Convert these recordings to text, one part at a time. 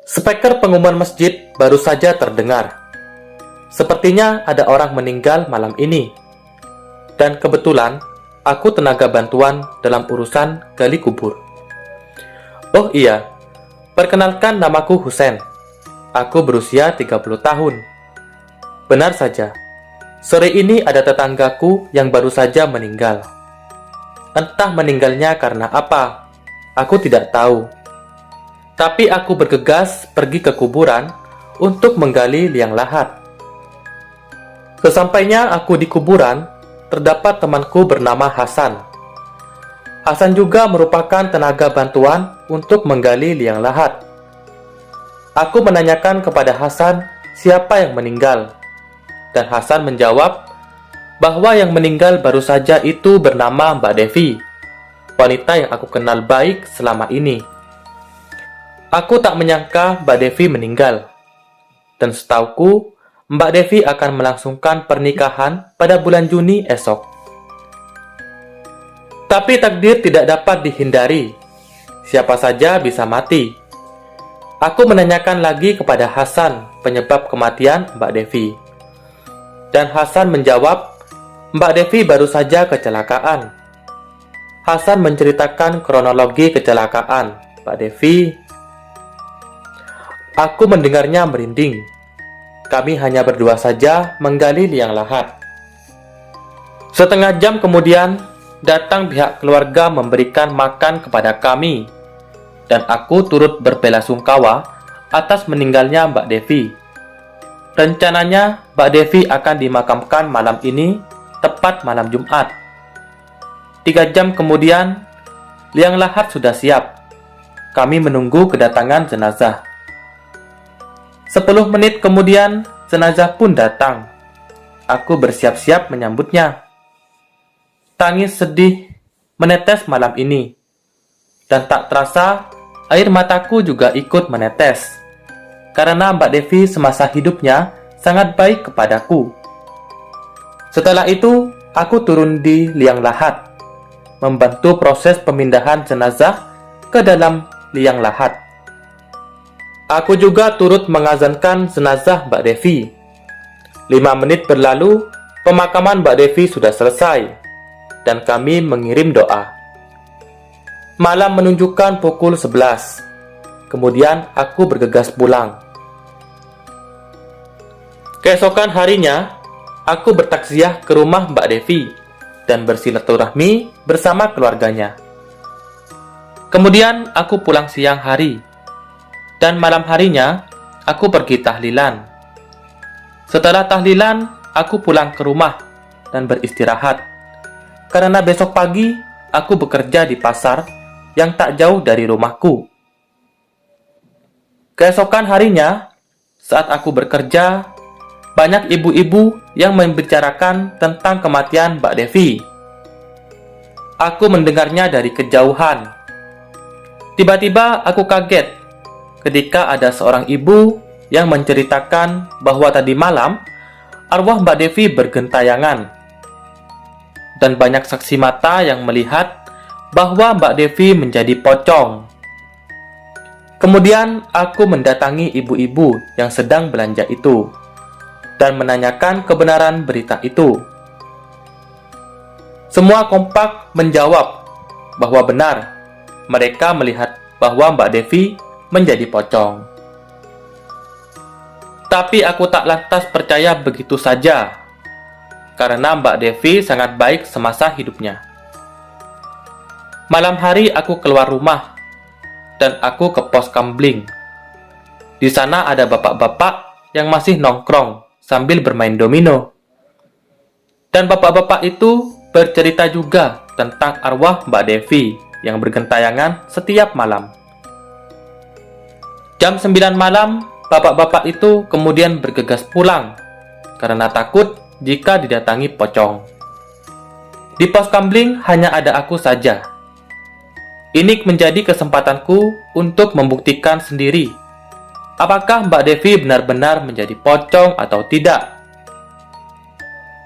Speaker pengumuman masjid baru saja terdengar. Sepertinya ada orang meninggal malam ini. Dan kebetulan, aku tenaga bantuan dalam urusan gali kubur. Oh iya, perkenalkan namaku Husen. Aku berusia 30 tahun. Benar saja, sore ini ada tetanggaku yang baru saja meninggal. Entah meninggalnya karena apa, aku tidak tahu. Tapi aku bergegas pergi ke kuburan untuk menggali liang lahat. Sesampainya aku di kuburan, terdapat temanku bernama Hasan. Hasan juga merupakan tenaga bantuan untuk menggali liang lahat. Aku menanyakan kepada Hasan siapa yang meninggal, dan Hasan menjawab bahwa yang meninggal baru saja itu bernama Mbak Devi, wanita yang aku kenal baik selama ini. Aku tak menyangka Mbak Devi meninggal, dan setauku Mbak Devi akan melangsungkan pernikahan pada bulan Juni esok. Tapi takdir tidak dapat dihindari, siapa saja bisa mati. Aku menanyakan lagi kepada Hasan penyebab kematian Mbak Devi. Dan Hasan menjawab, Mbak Devi baru saja kecelakaan. Hasan menceritakan kronologi kecelakaan Mbak Devi. Aku mendengarnya merinding. Kami hanya berdua saja menggali liang lahat. Setengah jam kemudian, datang pihak keluarga memberikan makan kepada kami. Dan aku turut berbelasungkawa atas meninggalnya Mbak Devi. Rencananya, Mbak Devi akan dimakamkan malam ini, tepat malam Jumat. 3 jam kemudian, liang lahat sudah siap. Kami menunggu kedatangan jenazah. 10 menit kemudian, jenazah pun datang. Aku bersiap-siap menyambutnya. Tangis sedih menetes malam ini. Dan tak terasa, air mataku juga ikut menetes. Karena Mbak Devi semasa hidupnya sangat baik kepadaku. Setelah itu, aku turun di liang lahat, membantu proses pemindahan jenazah ke dalam liang lahat. Aku juga turut mengazankan jenazah Mbak Devi. 5 menit berlalu, pemakaman Mbak Devi sudah selesai, dan kami mengirim doa. Malam menunjukkan pukul 11. Kemudian aku bergegas pulang. Keesokan harinya, aku bertakziah ke rumah Mbak Devi dan bersilaturahmi bersama keluarganya. Kemudian aku pulang siang hari. Dan malam harinya, aku pergi tahlilan. Setelah tahlilan, aku pulang ke rumah dan beristirahat. Karena besok pagi, aku bekerja di pasar yang tak jauh dari rumahku. Keesokan harinya, saat aku bekerja, banyak ibu-ibu yang membicarakan tentang kematian Mbak Devi. Aku mendengarnya dari kejauhan. Tiba-tiba aku kaget ketika ada seorang ibu yang menceritakan bahwa tadi malam arwah Mbak Devi bergentayangan. Dan banyak saksi mata yang melihat bahwa Mbak Devi menjadi pocong. Kemudian aku mendatangi ibu-ibu yang sedang belanja itu dan menanyakan kebenaran berita itu. Semua kompak menjawab bahwa benar mereka melihat bahwa Mbak Devi menjadi pocong. Tapi aku tak lantas percaya begitu saja, karena Mbak Devi sangat baik semasa hidupnya. Malam hari aku keluar rumah, dan aku ke pos Kambling. Di sana ada bapak-bapak yang masih nongkrong sambil bermain domino. Dan bapak-bapak itu bercerita juga tentang arwah Mbak Devi yang bergentayangan setiap malam. Jam 9 malam, bapak-bapak itu kemudian bergegas pulang karena takut jika didatangi pocong. Di pos Kambling hanya ada aku saja. Ini menjadi kesempatanku untuk membuktikan sendiri apakah Mbak Devi benar-benar menjadi pocong atau tidak.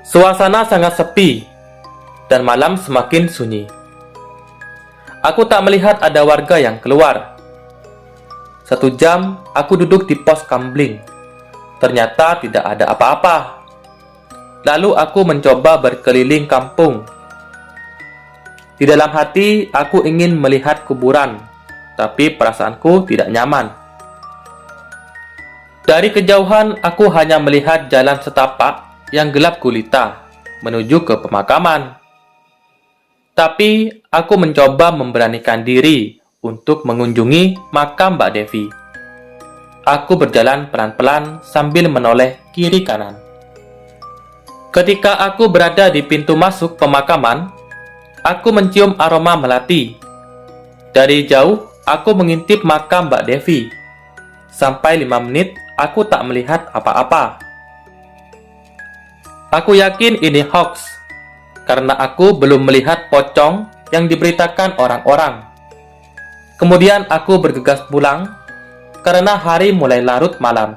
Suasana sangat sepi dan malam semakin sunyi. Aku tak melihat ada warga yang keluar. 1 jam aku duduk di pos kamling. Ternyata tidak ada apa-apa. Lalu aku mencoba berkeliling kampung. Di dalam hati aku ingin melihat kuburan, tapi perasaanku tidak nyaman. Dari kejauhan aku hanya melihat jalan setapak yang gelap gulita menuju ke pemakaman. Tapi aku mencoba memberanikan diri untuk mengunjungi makam Mbak Devi. Aku berjalan pelan-pelan sambil menoleh kiri kanan. Ketika aku berada di pintu masuk pemakaman, aku mencium aroma melati. Dari jauh, aku mengintip makam Mbak Devi. Sampai 5 menit, aku tak melihat apa-apa. Aku yakin ini hoax, karena aku belum melihat pocong yang diberitakan orang-orang. Kemudian aku bergegas pulang, karena hari mulai larut malam.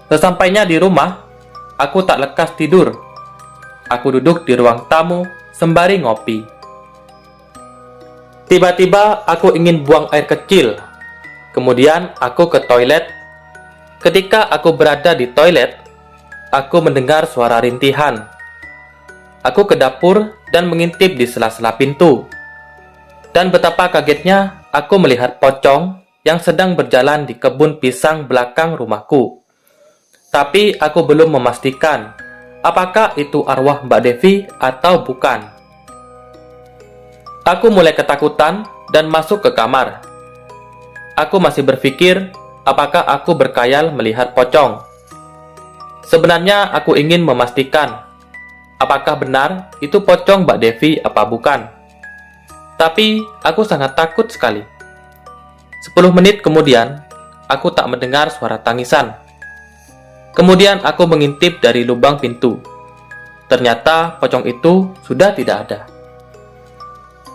Sesampainya di rumah, aku tak lekas tidur. Aku duduk di ruang tamu sembari ngopi. Tiba-tiba aku ingin buang air kecil. Kemudian aku ke toilet. Ketika aku berada di toilet, aku mendengar suara rintihan. Aku ke dapur dan mengintip di sela-sela pintu. Dan betapa kagetnya aku melihat pocong yang sedang berjalan di kebun pisang belakang rumahku. Tapi aku belum memastikan apakah itu arwah Mbak Devi atau bukan. Aku mulai ketakutan dan masuk ke kamar. Aku masih berpikir apakah aku berkhayal melihat pocong. Sebenarnya aku ingin memastikan apakah benar itu pocong Mbak Devi apa bukan. Tapi aku sangat takut sekali. 10 menit kemudian, aku tak mendengar suara tangisan. Kemudian aku mengintip dari lubang pintu. Ternyata pocong itu sudah tidak ada.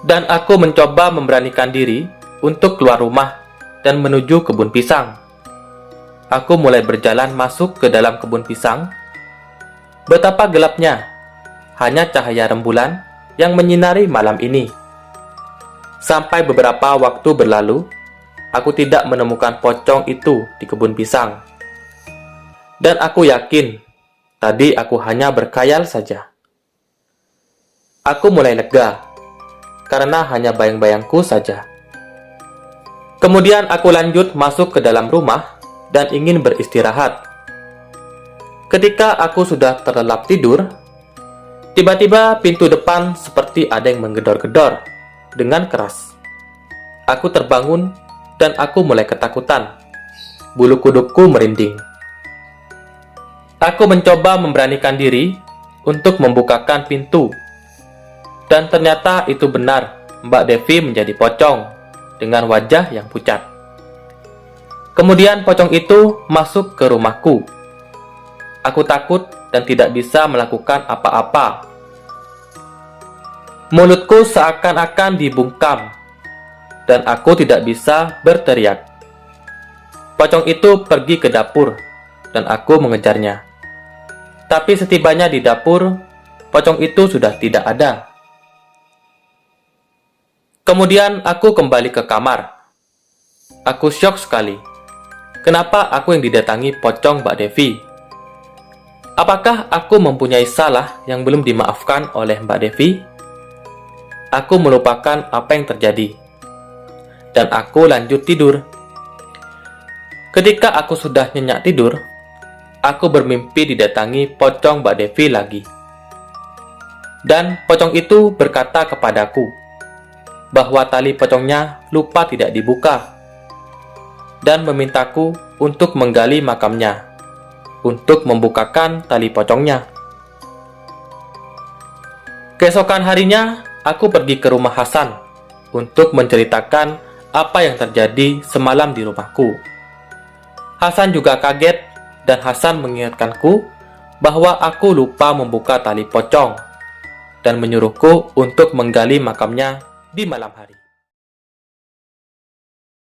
Dan aku mencoba memberanikan diri untuk keluar rumah dan menuju kebun pisang. Aku mulai berjalan masuk ke dalam kebun pisang. Betapa gelapnya, hanya cahaya rembulan yang menyinari malam ini. Sampai beberapa waktu berlalu, aku tidak menemukan pocong itu di kebun pisang. Dan aku yakin, tadi aku hanya berkhayal saja. Aku mulai lega, karena hanya bayang-bayangku saja. Kemudian aku lanjut masuk ke dalam rumah dan ingin beristirahat. Ketika aku sudah terlelap tidur, tiba-tiba pintu depan seperti ada yang menggedor-gedor dengan keras. Aku terbangun dan aku mulai ketakutan. Bulu kudukku merinding. Aku mencoba memberanikan diri untuk membukakan pintu. Dan ternyata itu benar, Mbak Devi menjadi pocong dengan wajah yang pucat. Kemudian pocong itu masuk ke rumahku. Aku takut dan tidak bisa melakukan apa-apa. Mulutku seakan-akan dibungkam, dan aku tidak bisa berteriak. Pocong itu pergi ke dapur, dan aku mengejarnya. Tapi setibanya di dapur, pocong itu sudah tidak ada. Kemudian aku kembali ke kamar. Aku syok sekali. Kenapa aku yang didatangi pocong Mbak Devi? Apakah aku mempunyai salah yang belum dimaafkan oleh Mbak Devi? Aku melupakan apa yang terjadi. Dan aku lanjut tidur. Ketika aku sudah nyenyak tidur, aku bermimpi didatangi pocong Mbak Devi lagi. Dan pocong itu berkata kepadaku bahwa tali pocongnya lupa tidak dibuka dan memintaku untuk menggali makamnya untuk membukakan tali pocongnya. Keesokan harinya, aku pergi ke rumah Hasan untuk menceritakan apa yang terjadi semalam di rumahku. Hasan juga kaget dan Hasan mengingatkanku bahwa aku lupa membuka tali pocong dan menyuruhku untuk menggali makamnya di malam hari.